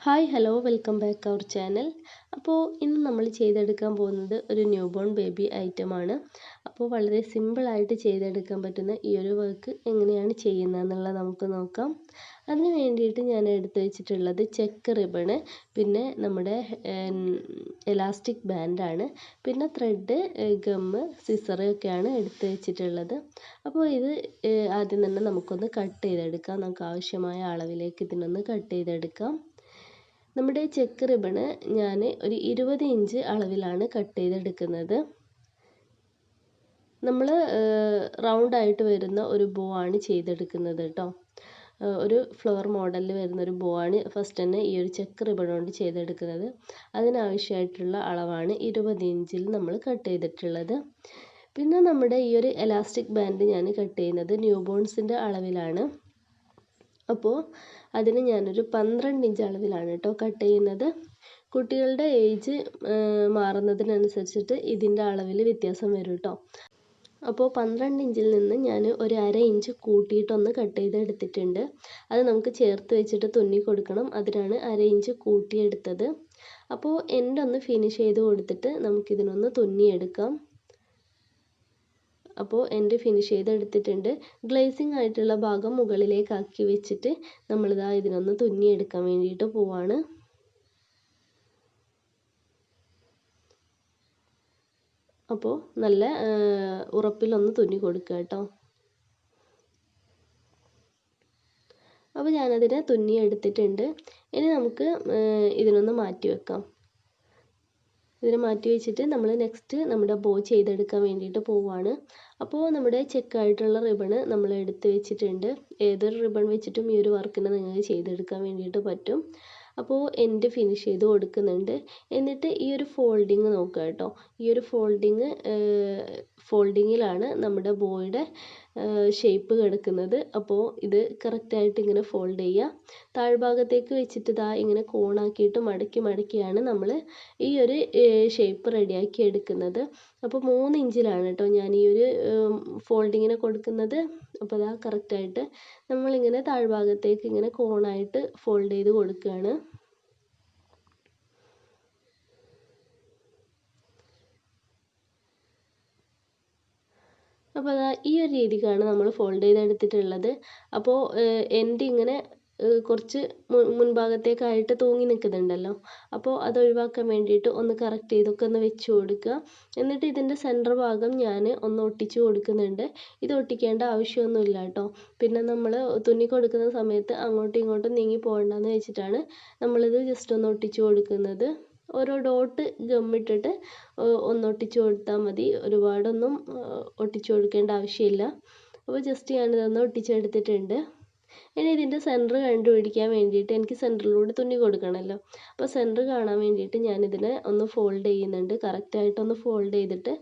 Hi hello welcome back our channel. അപ്പോൾ ഇന്ന് നമ്മൾ ചെയ്തെടുക്കാൻ പോകുന്നത് ഒരു ന്യൂ ബോൺ ബേബി ഐറ്റമാണ്. അപ്പോൾ വളരെ സിമ്പിളായിട്ട് ചെയ്തെടുക്കാൻ പറ്റുന്ന ഈ ഒരു വർക്ക് എങ്ങനെയാണ് ചെയ്യുന്നതെന്നുള്ളത് നമുക്ക് നോക്കാം. അതിന് വേണ്ടിയിട്ട് ഞാൻ എടുത്തു വെച്ചിട്ടുള്ളത് ചെക്ക് റിബണ്, പിന്നെ നമ്മുടെ എലാസ്റ്റിക് ബാൻഡാണ്, പിന്നെ ത്രെഡ്, ഗമ്മ്, സിസറ് ഒക്കെയാണ് എടുത്തു വെച്ചിട്ടുള്ളത്. അപ്പോൾ ഇത് ആദ്യം തന്നെ നമുക്കൊന്ന് കട്ട് ചെയ്തെടുക്കാം. നമുക്ക് ആവശ്യമായ അളവിലേക്ക് ഇതിനൊന്ന് കട്ട് ചെയ്തെടുക്കാം. നമ്മുടെ ചെക്ക് റിബണ് ഞാൻ ഒരു 20 ഇഞ്ച് അളവിലാണ് കട്ട് ചെയ്തെടുക്കുന്നത്. നമ്മൾ റൗണ്ടായിട്ട് വരുന്ന ഒരു ബോ ആണ് ചെയ്തെടുക്കുന്നത് കേട്ടോ. ഒരു ഫ്ലവർ മോഡലിൽ വരുന്ന ഒരു ബോ ആണ് ഫസ്റ്റ് തന്നെ ഈ ഒരു ചെക്ക് റിബൺ കൊണ്ട് ചെയ്തെടുക്കുന്നത്. അതിനാവശ്യമായിട്ടുള്ള അളവാണ് 20 ഇഞ്ചിൽ നമ്മൾ കട്ട് ചെയ്തിട്ടുള്ളത്. പിന്നെ നമ്മുടെ ഈ ഒരു എലാസ്റ്റിക് ബാൻഡ് ഞാൻ കട്ട് ചെയ്യുന്നത് ന്യൂ ബോൺസിൻ്റെ അളവിലാണ്. അപ്പോൾ അതിന് ഞാനൊരു 12 ഇഞ്ച് അളവിലാണ് കേട്ടോ കട്ട് ചെയ്യുന്നത്. കുട്ടികളുടെ ഏജ് മാറുന്നതിനനുസരിച്ചിട്ട് ഇതിൻ്റെ അളവിൽ വ്യത്യാസം വരും കേട്ടോ. അപ്പോൾ 12 ഇഞ്ചിൽ നിന്ന് ഞാൻ ഒരു 1/2 ഇഞ്ച് കൂട്ടിയിട്ടൊന്ന് കട്ട് ചെയ്തെടുത്തിട്ടുണ്ട്. അത് നമുക്ക് ചേർത്ത് വെച്ചിട്ട് തുന്നി കൊടുക്കണം. അതിനാണ് 1/2 ഇഞ്ച് കൂട്ടിയെടുത്തത്. അപ്പോൾ എൻ്റെ ഒന്ന് ഫിനിഷ് ചെയ്ത് കൊടുത്തിട്ട് നമുക്കിതിനൊന്ന് തുന്നിയെടുക്കാം. അപ്പോൾ എൻ്റെ ഫിനിഷ് ചെയ്തെടുത്തിട്ടുണ്ട്. ഗ്ലേസിങ് ആയിട്ടുള്ള ഭാഗം മുകളിലേക്ക് ആക്കി വെച്ചിട്ട് നമ്മളിതാ ഇതിനൊന്ന് തുന്നിയെടുക്കാൻ വേണ്ടിയിട്ട് പോവാണ്. അപ്പോൾ നല്ല ഉറപ്പിലൊന്ന് തുന്നി കൊടുക്കുക കേട്ടോ. അപ്പോൾ ഞാനതിനെ തുന്നിയെടുത്തിട്ടുണ്ട്. ഇനി നമുക്ക് ഇതിനൊന്ന് മാറ്റി വെക്കാം. ഇതിനെ മാറ്റി വെച്ചിട്ട് നമ്മൾ നെക്സ്റ്റ് നമ്മുടെ ബോ ചെയ്തെടുക്കാൻ വേണ്ടിയിട്ട് പോവുകയാണ്. അപ്പോൾ നമ്മുടെ ചെക്കായിട്ടുള്ള റിബണ് നമ്മൾ എടുത്ത് വെച്ചിട്ടുണ്ട്. ഏതൊരു റിബൺ വെച്ചിട്ടും ഈ ഒരു വർക്കിനെ നിങ്ങൾക്ക് ചെയ്തെടുക്കാൻ വേണ്ടിയിട്ട് പറ്റും. അപ്പോൾ എൻ്റെ ഫിനിഷ് ചെയ്ത് കൊടുക്കുന്നുണ്ട്. എന്നിട്ട് ഈ ഒരു ഫോൾഡിങ് നോക്കുക കേട്ടോ. ഈ ഒരു ഫോൾഡിങ്ങിലാണ് നമ്മുടെ ബോയുടെ ഷേപ്പ് കിടക്കുന്നത്. അപ്പോൾ ഇത് കറക്റ്റായിട്ട് ഇങ്ങനെ ഫോൾഡ് ചെയ്യുക. താഴ്ഭാഗത്തേക്ക് വെച്ചിട്ട് ഇതാ ഇങ്ങനെ കോണാക്കിയിട്ട് മടക്കിയാണ് നമ്മൾ ഈ ഒരു ഷേപ്പ് റെഡിയാക്കി എടുക്കുന്നത്. അപ്പോൾ 3 ഇഞ്ചിലാണ് കേട്ടോ ഞാൻ ഈ ഒരു ഫോൾഡിങ്ങിനെ കൊടുക്കുന്നത്. അപ്പോൾ അതാ കറക്റ്റായിട്ട് നമ്മളിങ്ങനെ താഴ്ഭാഗത്തേക്ക് ഇങ്ങനെ കോണായിട്ട് ഫോൾഡ് ചെയ്ത് കൊടുക്കുകയാണ്. അപ്പോൾ അതാ ഈ ഒരു രീതിക്കാണ് നമ്മൾ ഫോൾഡ് ചെയ്തെടുത്തിട്ടുള്ളത്. അപ്പോൾ എൻ്റെ ഇങ്ങനെ കുറച്ച് മുൻഭാഗത്തേക്കായിട്ട് തൂങ്ങി നിൽക്കുന്നുണ്ടല്ലോ. അപ്പോൾ അത് ഒഴിവാക്കാൻ വേണ്ടിയിട്ട് ഒന്ന് കറക്റ്റ് ചെയ്തൊക്കെ ഒന്ന് വെച്ച് കൊടുക്കുക. എന്നിട്ട് ഇതിൻ്റെ സെൻറ്റർ ഭാഗം ഞാൻ ഒന്ന് ഒട്ടിച്ച് കൊടുക്കുന്നുണ്ട്. ഇത് ഒട്ടിക്കേണ്ട ആവശ്യമൊന്നുമില്ല കേട്ടോ. പിന്നെ നമ്മൾ തുന്നി കൊടുക്കുന്ന സമയത്ത് അങ്ങോട്ടും ഇങ്ങോട്ടും നീങ്ങി പോകണ്ടെന്ന് വെച്ചിട്ടാണ് നമ്മളിത് ജസ്റ്റ് ഒന്ന് ഒട്ടിച്ച് കൊടുക്കുന്നത്. ഓരോ ഡോട്ട് ഗമ്മിട്ടിട്ട് ഒന്ന് ഒട്ടിച്ച് കൊടുത്താൽ മതി. ഒരുപാടൊന്നും ഒട്ടിച്ച് കൊടുക്കേണ്ട ആവശ്യമില്ല. അപ്പോൾ ജസ്റ്റ് ഞാനിതൊന്ന് ഒട്ടിച്ചെടുത്തിട്ടുണ്ട്. ഇനി ഇതിൻ്റെ സെൻറ്റർ കണ്ടുപിടിക്കാൻ വേണ്ടിയിട്ട് എനിക്ക് സെൻറ്ററിലൂടെ തുന്നി കൊടുക്കണമല്ലോ. അപ്പോൾ സെൻറ്റർ കാണാൻ വേണ്ടിയിട്ട് ഞാനിതിനെ ഒന്ന് ഫോൾഡ് ചെയ്യുന്നുണ്ട്. കറക്റ്റായിട്ടൊന്ന് ഫോൾഡ് ചെയ്തിട്ട്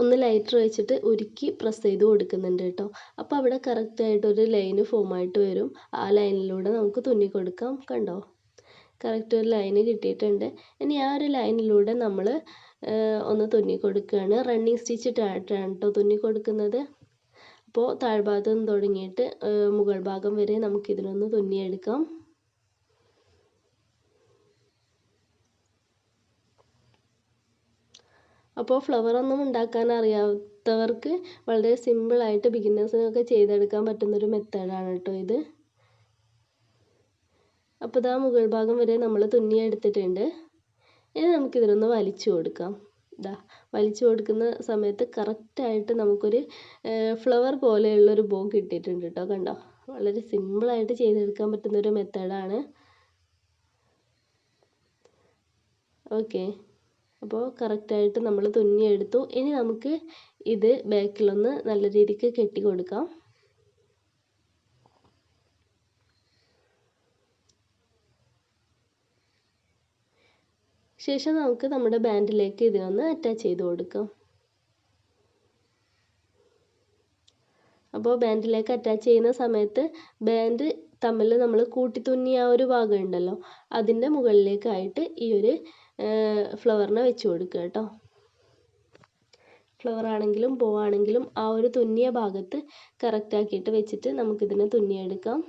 ഒന്ന് ലൈറ്റർ വെച്ചിട്ട് ഉരുക്കി പ്രസ് ചെയ്ത് കൊടുക്കുന്നുണ്ട് കേട്ടോ. അപ്പോൾ അവിടെ കറക്റ്റായിട്ടൊരു ലൈന് ഫോമായിട്ട് വരും. ആ ലൈനിലൂടെ നമുക്ക് തുന്നി കൊടുക്കാം. കണ്ടോ, കറക്റ്റ് ഒരു ലൈന് കിട്ടിയിട്ടുണ്ട്. ഇനി ആ ഒരു ലൈനിലൂടെ നമ്മൾ ഒന്ന് തുന്നി കൊടുക്കുകയാണ്. റണ്ണിങ് സ്റ്റിച്ച് ഇട്ടാണ് കേട്ടോ തുന്നി കൊടുക്കുന്നത്. അപ്പോൾ താഴ്ഭാഗത്ത് നിന്ന് തുടങ്ങിയിട്ട് മുകൾ ഭാഗം വരെ നമുക്കിതിനൊന്ന് തുന്നിയെടുക്കാം. അപ്പോൾ ഫ്ലവർ ഒന്നും ഉണ്ടാക്കാൻ അറിയാത്തവർക്ക് വളരെ സിമ്പിളായിട്ട് ബിഗിനേഴ്സിനൊക്കെ ചെയ്തെടുക്കാൻ പറ്റുന്നൊരു മെത്തേഡാണ് കേട്ടോ ഇത്. അപ്പോൾ ഇതാ മുകൾ ഭാഗം വരെ നമ്മൾ തുന്നിയെടുത്തിട്ടുണ്ട്. ഇനി നമുക്കിതിനൊന്ന് വലിച്ചു കൊടുക്കാം. ഇതാ വലിച്ചു കൊടുക്കുന്ന സമയത്ത് കറക്റ്റായിട്ട് നമുക്കൊരു ഫ്ലവർ പോലെയുള്ളൊരു ബോ കിട്ടിയിട്ടുണ്ട് കേട്ടോ. കണ്ടോ, വളരെ സിമ്പിളായിട്ട് ചെയ്തെടുക്കാൻ പറ്റുന്നൊരു മെത്തേഡാണ്. ഓക്കെ, അപ്പോൾ കറക്റ്റായിട്ട് നമ്മൾ തുന്നിയെടുത്തു. ഇനി നമുക്ക് ഇത് ബാക്കിലൊന്ന് നല്ല രീതിക്ക് കെട്ടി കൊടുക്കാം. ശേഷം നമുക്ക് നമ്മുടെ ബാൻഡിലേക്ക് ഇതിനൊന്ന് അറ്റാച്ച് ചെയ്ത് കൊടുക്കാം. അപ്പോൾ ബാൻഡിലേക്ക് അറ്റാച്ച് ചെയ്യുന്ന സമയത്ത് ബാൻഡ് തമ്മിൽ നമ്മൾ കൂട്ടി തുന്നിയ ആ ഒരു ഭാഗം ഉണ്ടല്ലോ, അതിൻ്റെ മുകളിലേക്കായിട്ട് ഈ ഒരു ഫ്ലവറിനെ വെച്ച് കൊടുക്കുക കേട്ടോ. ഫ്ലവർ ആണെങ്കിലും ബോ ആണെങ്കിലും ആ ഒരു തുന്നിയ ഭാഗത്ത് കറക്റ്റാക്കിയിട്ട് വെച്ചിട്ട് നമുക്കിതിനെ തുന്നിയെടുക്കാം.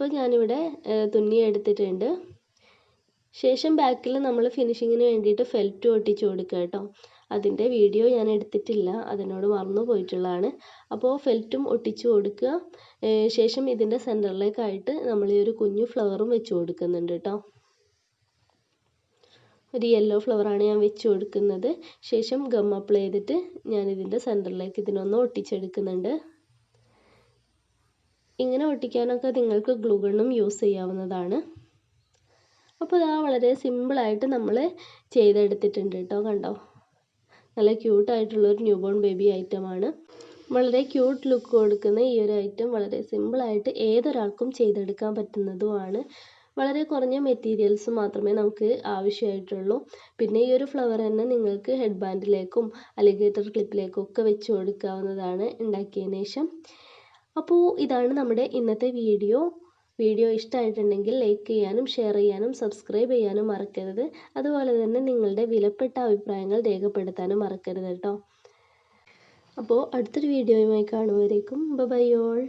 അപ്പോൾ ഞാനിവിടെ തുന്നി എടുത്തിട്ടുണ്ട്. ശേഷം ബാക്കിൽ നമ്മൾ ഫിനിഷിങ്ങിന് വേണ്ടിയിട്ട് ഫെൽറ്റ് ഒട്ടിച്ച് കൊടുക്കുക കേട്ടോ. അതിൻ്റെ വീഡിയോ ഞാൻ എടുത്തിട്ടില്ല, അതിനോട് മറന്നു പോയിട്ടുള്ളതാണ്. അപ്പോൾ ഫെൽറ്റും ഒട്ടിച്ച് കൊടുക്കുക. ശേഷം ഇതിൻ്റെ സെൻറ്ററിലേക്കായിട്ട് നമ്മൾ ഈ ഒരു കുഞ്ഞു ഫ്ലവറും വെച്ച് കൊടുക്കുന്നുണ്ട് കേട്ടോ. ഒരു യെല്ലോ ഫ്ലവറാണ് ഞാൻ വെച്ച് കൊടുക്കുന്നത്. ശേഷം ഗം അപ്ലൈ ചെയ്തിട്ട് ഞാൻ ഇതിൻ്റെ സെൻറ്ററിലേക്ക് ഇതിനൊന്ന് ഒട്ടിച്ചെടുക്കുന്നുണ്ട്. ഇങ്ങനെ ഒട്ടിക്കാനൊക്കെ നിങ്ങൾക്ക് ഗ്ലൂ ഗണ്ണും യൂസ് ചെയ്യാവുന്നതാണ്. അപ്പോൾ ഇതാ വളരെ സിമ്പിളായിട്ട് നമ്മൾ ചെയ്തെടുത്തിട്ടുണ്ട് കേട്ടോ. കണ്ടോ, നല്ല ക്യൂട്ടായിട്ടുള്ളൊരു ന്യൂ ബോൺ ബേബി ഐറ്റമാണ്. വളരെ ക്യൂട്ട് ലുക്ക് കൊടുക്കുന്ന ഈ ഒരു ഐറ്റം വളരെ സിമ്പിളായിട്ട് ഏതൊരാൾക്കും ചെയ്തെടുക്കാൻ പറ്റുന്നതുമാണ്. വളരെ കുറഞ്ഞ മെറ്റീരിയൽസ് മാത്രമേ നമുക്ക് ആവശ്യമായിട്ടുള്ളൂ. പിന്നെ ഈ ഒരു ഫ്ലവർ തന്നെ നിങ്ങൾക്ക് ഹെഡ് ബാൻഡിലേക്കും അലിഗേറ്റർ ക്ലിപ്പിലേക്കും ഒക്കെ വെച്ച് കൊടുക്കാവുന്നതാണ് ഉണ്ടാക്കിയതിന് ശേഷം. അപ്പോൾ ഇതാണ് നമ്മുടെ ഇന്നത്തെ വീഡിയോ. വീഡിയോ ഇഷ്ടമായിട്ടുണ്ടെങ്കിൽ ലൈക്ക് ചെയ്യാനും ഷെയർ ചെയ്യാനും സബ്സ്ക്രൈബ് ചെയ്യാനും മറക്കരുത്. അതുപോലെ തന്നെ നിങ്ങളുടെ വിലപ്പെട്ട അഭിപ്രായങ്ങൾ രേഖപ്പെടുത്താനും മറക്കരുത് കേട്ടോ. അപ്പോൾ അടുത്തൊരു വീഡിയോയുമായി കാണുമ്പോഴേക്കും ബൈ ഓൾ.